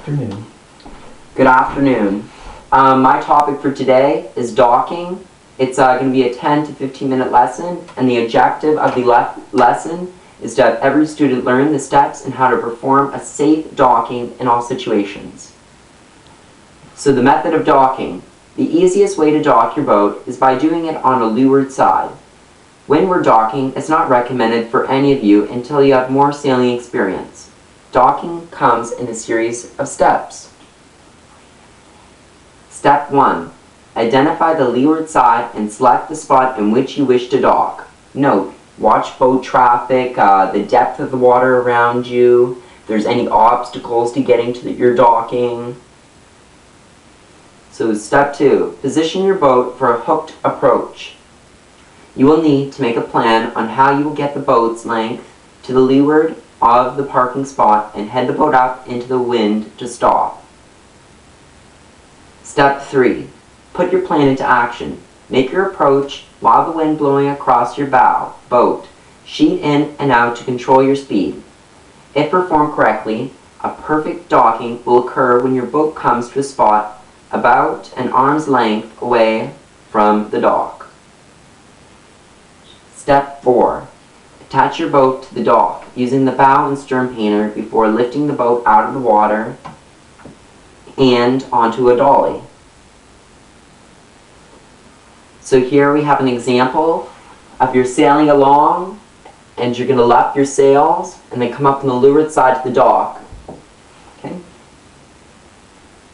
afternoon. Good afternoon. My topic for today is docking. It's going to be a 10 to 15 minute lesson, and the objective of the lesson is to have every student learn the steps and how to perform a safe docking in all situations. So the method of docking. The easiest way to dock your boat is by doing it on a leeward side. When we're docking, it's not recommended for any of you until you have more sailing experience. Docking comes in a series of steps. Step 1. Identify the leeward side and select the spot in which you wish to dock. Note, watch boat traffic, the depth of the water around you, if there's any obstacles to getting to your docking. So step 2. Position your boat for a hooked approach. You will need to make a plan on how you will get the boat's length to the leeward of the parking spot and head the boat up into the wind to stop. Step 3. Put your plan into action. Make your approach while the wind blowing across your boat. Sheet in and out to control your speed. If performed correctly, a perfect docking will occur when your boat comes to a spot about an arm's length away from the dock. Step 4. Attach your boat to the dock using the bow and stern painter before lifting the boat out of the water and onto a dolly. So here we have an example of you're sailing along and you're going to left your sails and then come up on the leeward side to the dock. Okay?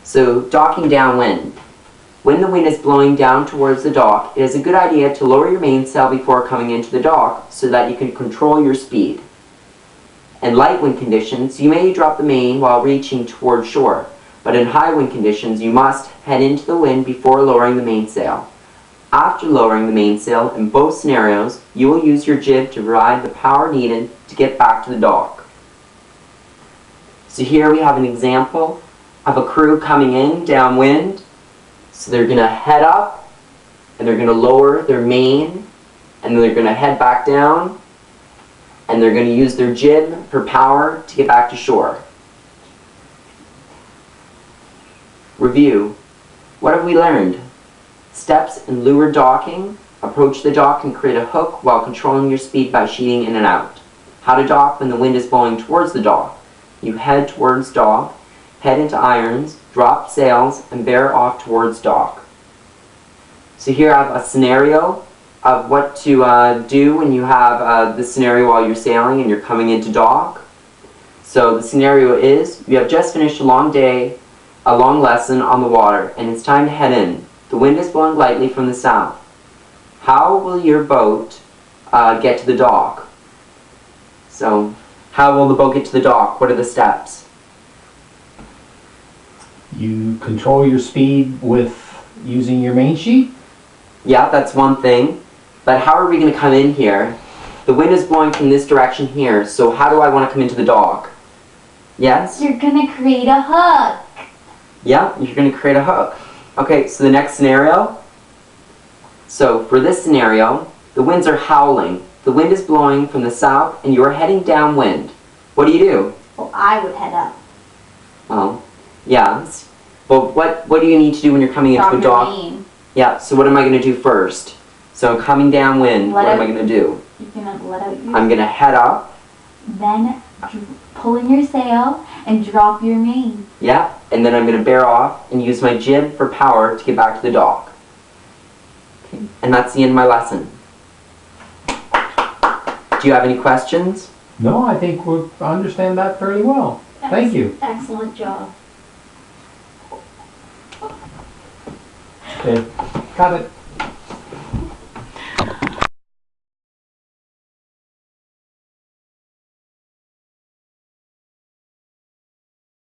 So docking downwind. When the wind is blowing down towards the dock, it is a good idea to lower your mainsail before coming into the dock so that you can control your speed. In light wind conditions, you may drop the main while reaching toward shore, but in high wind conditions, you must head into the wind before lowering the mainsail. After lowering the mainsail, in both scenarios, you will use your jib to provide the power needed to get back to the dock. So here we have an example of a crew coming in downwind. So they're going to head up, and they're going to lower their main, and then they're going to head back down, and they're going to use their jib for power to get back to shore. Review. What have we learned? Steps in leeward docking. Approach the dock and create a hook while controlling your speed by sheeting in and out. How to dock when the wind is blowing towards the dock. You head towards dock, head into irons, drop sails, and bear off towards dock. So here I have a scenario of what to do when you have this scenario while you're sailing and you're coming into dock. So the scenario is, you have just finished a long day, a long lesson on the water, and it's time to head in. The wind is blowing lightly from the south. How will your boat get to the dock? So, how will the boat get to the dock? What are the steps? You control your speed with using your main sheet? Yeah, that's one thing. But how are we going to come in here? The wind is blowing from this direction here, so how do I want to come into the dock? Yes? You're going to create a hook. Yeah, you're going to create a hook. Okay, so the next scenario. So for this scenario, the winds are howling. The wind is blowing from the south and you're heading downwind. What do you do? Well, I would head up. Well, yeah. But what do you need to do when you're coming into a dock? Main. Yeah, so what am I going to do first? So I'm coming downwind, what am I going to do? You're going to let out your... I'm going to head up. Then pull in your sail and drop your main. Yeah, and then I'm going to bear off and use my jib for power to get back to the dock. Okay. And that's the end of my lesson. Do you have any questions? No, I think we understand that fairly well. Thank you. Excellent job. Okay, got it.